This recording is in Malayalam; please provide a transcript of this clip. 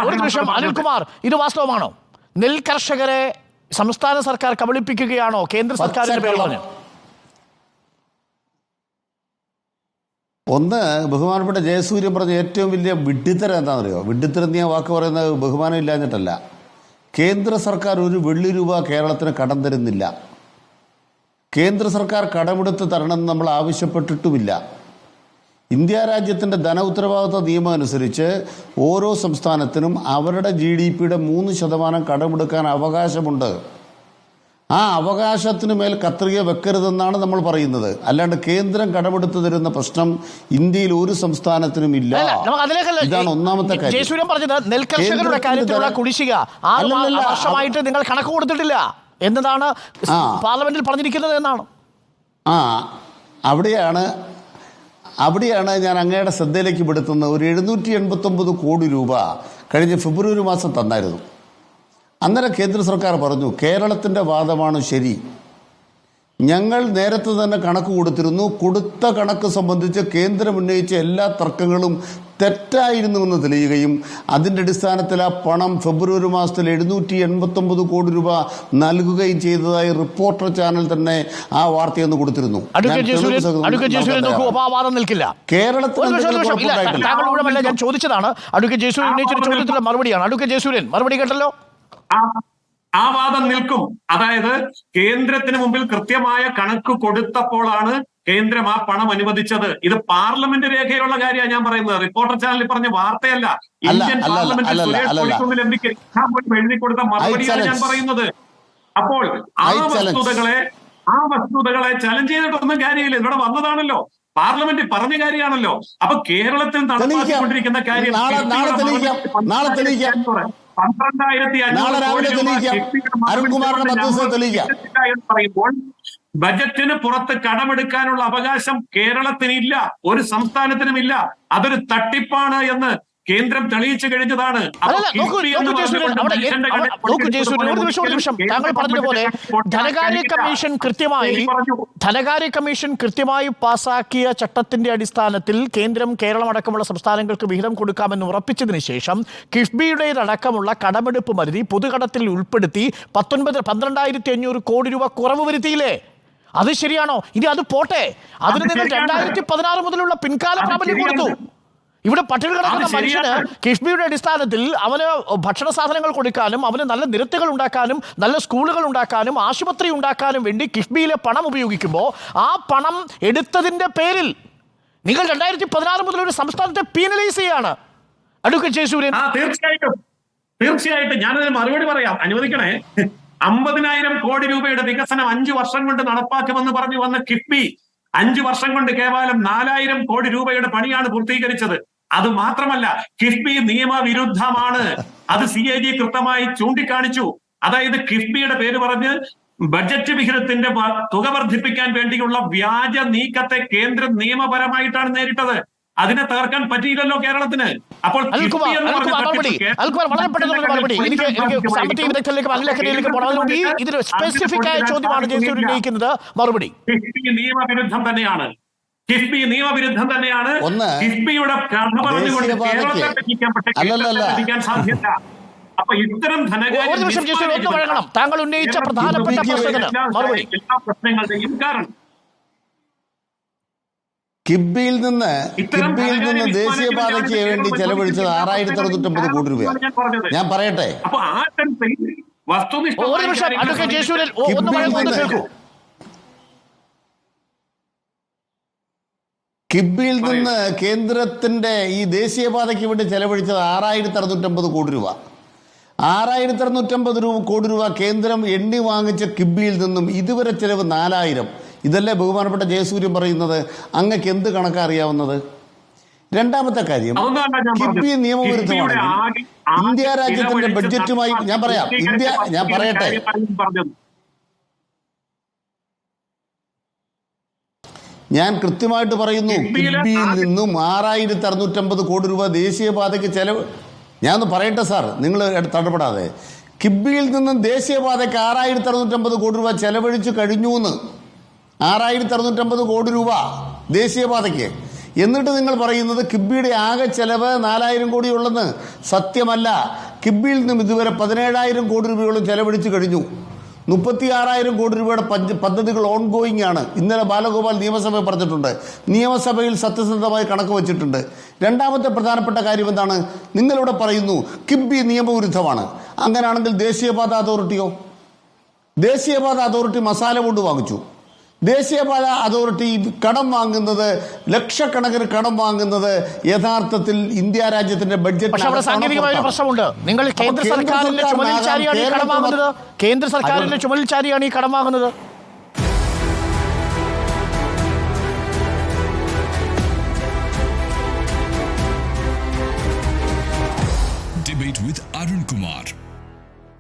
ഒരു നിമിഷം അനിൽകുമാർ, ഇത് വാസ്തവമാണോ? നെൽ കർഷകരെ സംസ്ഥാന സർക്കാർ കബളിപ്പിക്കുകയാണോ കേന്ദ്ര സർക്കാരിന്റെ പേര് പറഞ്ഞു? ഒന്ന്, ബഹുമാനപ്പെട്ട ജയസൂര്യൻ പറഞ്ഞ ഏറ്റവും വലിയ വിഡ്ഢിത്തരം എന്താണെന്നറിയോ? വിഡ്ഢിത്തരം നീ വാക്ക് പറയുന്നത് ബഹുമാനം ഇല്ലാഞ്ഞിട്ടല്ല. കേന്ദ്ര സർക്കാർ ഒരു വെള്ളി രൂപ കേരളത്തിന് കടം തരുന്നില്ല. കേന്ദ്ര സർക്കാർ കടമെടുത്ത് തരണമെന്ന് നമ്മൾ ആവശ്യപ്പെട്ടിട്ടുമില്ല. ഇന്ത്യ രാജ്യത്തിൻ്റെ ധന ഉത്തരവാദിത്വ നിയമം അനുസരിച്ച് ഓരോ സംസ്ഥാനത്തിനും അവരുടെ GDP-യുടെ 3% കടമെടുക്കാൻ അവകാശമുണ്ട്. ആ അവകാശത്തിന് മേൽ കത്രിക വെക്കരുതെന്നാണ് നമ്മൾ പറയുന്നത്. അല്ലാണ്ട് കേന്ദ്രം കടമെടുത്ത് തരുന്ന പ്രശ്നം ഇന്ത്യയിൽ ഒരു സംസ്ഥാനത്തിനും ഇല്ല. ഇതാണ് ഒന്നാമത്തെ കാര്യം. നെൽകർഷകരുടെ കാര്യത്തിലുള്ള കുടിശ്ശിക 6 വർഷമായിട്ട് നിങ്ങൾ കണക്ക് കൊടുത്തിട്ടില്ല എന്നതാണ് പാർലമെന്റിൽ പറഞ്ഞിരിക്കുന്നത് എന്നാണ്. അവിടെയാണ് ഞാൻ അങ്ങയുടെ ശ്രദ്ധയിലേക്ക് പെടുത്തുന്നത്. ഒരു 789 കോടി രൂപ കഴിഞ്ഞ ഫെബ്രുവരി മാസം തന്നായിരുന്നു. അന്നേരം കേന്ദ്ര സർക്കാർ പറഞ്ഞു കേരളത്തിൻ്റെ വാദമാണ് ശരി, ഞങ്ങൾ നേരത്തെ തന്നെ കണക്ക് കൊടുത്തിരുന്നു, കൊടുത്ത കണക്ക് സംബന്ധിച്ച് കേന്ദ്രം ഉന്നയിച്ച എല്ലാ തർക്കങ്ങളും തെറ്റായിരുന്നുവെന്ന് തെളിയുകയും അതിൻ്റെ അടിസ്ഥാനത്തിൽ ആ പണം ഫെബ്രുവരി മാസത്തിൽ 789 കോടി രൂപ നൽകുകയും ചെയ്തതായി റിപ്പോർട്ടർ ചാനൽ തന്നെ ആ വാർത്തയൊന്ന് കൊടുത്തിരുന്നു. കേരളത്തിൽ ഞാൻ ചോദിച്ചതാണ്, അഡ്വക്കേറ്റ് ജയസൂര്യൻ ഉന്നയിച്ച ചോദ്യത്തിലുള്ള മറുപടിയാണ്. അഡ്വക്കേറ്റ് ജയസൂര്യൻ മറുപടി കേട്ടല്ലോ. ആ വാദം നിൽക്കും. അതായത് കേന്ദ്രത്തിന് മുമ്പിൽ കൃത്യമായ കണക്ക് കൊടുത്തപ്പോഴാണ് കേന്ദ്രം ആ പണം അനുവദിച്ചത്. ഇത് പാർലമെന്റ് രേഖയുള്ള കാര്യമാണ് ഞാൻ പറയുന്നത്, റിപ്പോർട്ടർ ചാനലിൽ പറഞ്ഞ വാർത്തയല്ല. ഇന്ത്യൻ പാർലമെന്റിൽ സുരേഷ് കോഴിക്കുന്നിൽ എംപിക്ക് എഴുതി കൊടുത്ത മറുപടിയാണ് ഞാൻ പറയുന്നത്. അപ്പോൾ ആ വസ്തുതകളെ ചലഞ്ച് ചെയ്തിട്ടൊന്നും കാര്യമില്ല. ഇവിടെ വന്നതാണല്ലോ, പാർലമെന്റിൽ പറഞ്ഞ കാര്യമാണല്ലോ. അപ്പൊ കേരളത്തിൽ നടപ്പാക്കിക്കൊണ്ടിരിക്കുന്ന കാര്യം 12,500 പറയുമ്പോൾ ബജറ്റിന് പുറത്ത് കടമെടുക്കാനുള്ള അവകാശം കേരളത്തിനില്ല, ഒരു സംസ്ഥാനത്തിനുമില്ല. അതൊരു തട്ടിപ്പാണ് എന്ന് കേന്ദ്രം തെളിയിച്ചു കഴിഞ്ഞതാണ്. താങ്കൾ പറഞ്ഞതുപോലെ ധനകാര്യ കമ്മീഷൻ കൃത്യമായി പാസാക്കിയ ചട്ടത്തിന്റെ അടിസ്ഥാനത്തിൽ കേന്ദ്രം കേരളം അടക്കമുള്ള സംസ്ഥാനങ്ങൾക്ക് വിഹിതം കൊടുക്കാമെന്ന് ഉറപ്പിച്ചതിന് ശേഷം കിഫ്ബിയുടേതടക്കമുള്ള കടമെടുപ്പ് പരിധി പൊതുകടത്തിൽ ഉൾപ്പെടുത്തി 12,500 കോടി രൂപ കുറവ് വരുത്തിയില്ലേ? അത് ശരിയാണോ? ഇനി അത് പോട്ടെ, അതിന് നിങ്ങൾ 2016 മുതലുള്ള പിൻകാല പ്രാബല്യം കൊടുത്തു. ഇവിടെ പട്ടിണി കിടക്കുന്ന മനുഷ്യന് കിഫ്ബിയുടെ അടിസ്ഥാനത്തിൽ അവന് ഭക്ഷണ സാധനങ്ങൾ കൊടുക്കാനും അവന് നല്ല നിരത്തുകൾ ഉണ്ടാക്കാനും നല്ല സ്കൂളുകൾ ഉണ്ടാക്കാനും ആശുപത്രി ഉണ്ടാക്കാനും വേണ്ടി കിഫ്ബിയിലെ പണം ഉപയോഗിക്കുമ്പോൾ ആ പണം എടുത്തതിന്റെ പേരിൽ നിങ്ങൾ 2016 മുതൽ ഒരു സംസ്ഥാനത്തെ പീനലൈസ് ചെയ്യാണ്. അഡ്വക്കേറ്റ് ജയസൂര്യൻ. തീർച്ചയായിട്ടും ഞാനതിന് മറുപടി പറയാം, അനുവദിക്കണേ. 50,000 കോടി രൂപയുടെ വികസനം 5 വർഷം കൊണ്ട് നടപ്പാക്കുമെന്ന് പറഞ്ഞു വന്ന കിഫ്ബി 5 വർഷം കൊണ്ട് കേവലം 4,000 കോടി രൂപയുടെ പണിയാണ് പൂർത്തീകരിച്ചത്. അത് മാത്രമല്ല, കിഫ്ബി നിയമവിരുദ്ധമാണ്. അത് CAG കൃത്യമായി ചൂണ്ടിക്കാണിച്ചു. അതായത് കിഫ്ബിയുടെ പേര് പറഞ്ഞ് ബഡ്ജറ്റ് വിഹിതത്തിന്റെ തുക വർദ്ധിപ്പിക്കാൻ വേണ്ടിയുള്ള വ്യാജ നീക്കത്തെ കേന്ദ്രം നിയമപരമായിട്ടാണ് നേരിട്ടത്. അതിനെ തകർക്കാൻ പറ്റിയില്ലല്ലോ കേരളത്തിന്. അപ്പോൾ നിയമവിരുദ്ധം തന്നെയാണ്. കിഫ്ബി നിയമവിരുദ്ധം തന്നെയാണ്. കിഫ്ബിയുടെ കഥ പറഞ്ഞുകൊണ്ട് കേരളത്തെ പറ്റിക്കാൻ സാധ്യത. അപ്പൊ ഇത്തരം താങ്കൾ ഉന്നയിച്ച പ്രധാനപ്പെട്ട പ്രശ്നങ്ങളുടെയും കാരണം കിഫ്ബിയിൽ നിന്ന് ദേശീയപാതയ്ക്ക് വേണ്ടി ചെലവഴിച്ചത് 6,650 കോടി രൂപയാണ്. ഞാൻ പറയട്ടെ, കിഫ്ബിയിൽ നിന്ന് കേന്ദ്രത്തിന്റെ ഈ ദേശീയപാതയ്ക്ക് വേണ്ടി ചെലവഴിച്ചത് 6,650 കോടി രൂപ. 6,650 കോടി രൂപ കേന്ദ്രം എണ്ണി വാങ്ങിച്ച കിഫ്ബിയിൽ നിന്നും ഇതുവരെ ചെലവ് 4,000. ഇതല്ലേ ബഹുമാനപ്പെട്ട ജയസൂര്യൻ പറയുന്നത്? അങ്ങക്ക് എന്ത് കണക്കാ അറിയാവുന്നത്? രണ്ടാമത്തെ കാര്യം, കിഫ്ബി നിയമവിരുദ്ധമാണെങ്കിൽ ഇന്ത്യ രാജ്യത്തിന്റെ ബഡ്ജറ്റുമായി ഞാൻ പറയട്ടെ, ഞാൻ കൃത്യമായിട്ട് പറയുന്നു, കിഫ്ബിയിൽ നിന്നും 6,650 കോടി രൂപ ദേശീയപാതയ്ക്ക് ചെലവ്. ഞാനൊന്ന് പറയട്ടെ സാർ, നിങ്ങൾ തടപെടാതെ. കിഫ്ബിയിൽ നിന്നും ദേശീയപാതയ്ക്ക് 6,650 കോടി രൂപ ചെലവഴിച്ചു കഴിഞ്ഞു എന്ന്. 6,650 കോടി രൂപ ദേശീയപാതയ്ക്ക്. എന്നിട്ട് നിങ്ങൾ പറയുന്നത് കിബിയുടെ ആകെ ചെലവ് 4000 കോടിയുള്ളെന്ന്. സത്യമല്ല. കിബിയിൽ നിന്നും ഇതുവരെ 17,000 കോടി രൂപയോളം ചെലവഴിച്ചു കഴിഞ്ഞു. 36,000 കോടി രൂപയുടെ പദ്ധതികൾ ഓൺഗോയിങ് ആണ്. ഇന്നലെ ബാലഗോപാൽ നിയമസഭയിൽ പറഞ്ഞിട്ടുണ്ട്. നിയമസഭയിൽ സത്യസന്ധമായി കണക്ക് വച്ചിട്ടുണ്ട്. രണ്ടാമത്തെ പ്രധാനപ്പെട്ട കാര്യം എന്താണ്? നിങ്ങളിവിടെ പറയുന്നു കിബി നിയമവിരുദ്ധമാണ്. അങ്ങനെയാണെങ്കിൽ ദേശീയപാത അതോറിറ്റിയോ? ദേശീയപാത അതോറിറ്റി മസാല കൊണ്ട് വാങ്ങിച്ചു. ദേശീയപാത അതോറിറ്റി കടം വാങ്ങുന്നത്, ലക്ഷക്കണക്കിന് കടം വാങ്ങുന്നത് യഥാർത്ഥത്തിൽ ഇന്ത്യ രാജ്യത്തിന്റെ ബഡ്ജറ്റ്. പക്ഷേ അവിടെ സാങ്കേതികമായ ഒരു പ്രശ്നമുണ്ട്. നിങ്ങൾ കേന്ദ്ര സർക്കാരിന്റെ ചുമലിൽ ചാരിയാണ് ഈ കടം വാങ്ങുന്നത്. കേന്ദ്ര സർക്കാരിന്റെ ചുമലിൽ ചാരിയാണ് ഈ കടം വാങ്ങുന്നത്. Debate with Arun Kumar.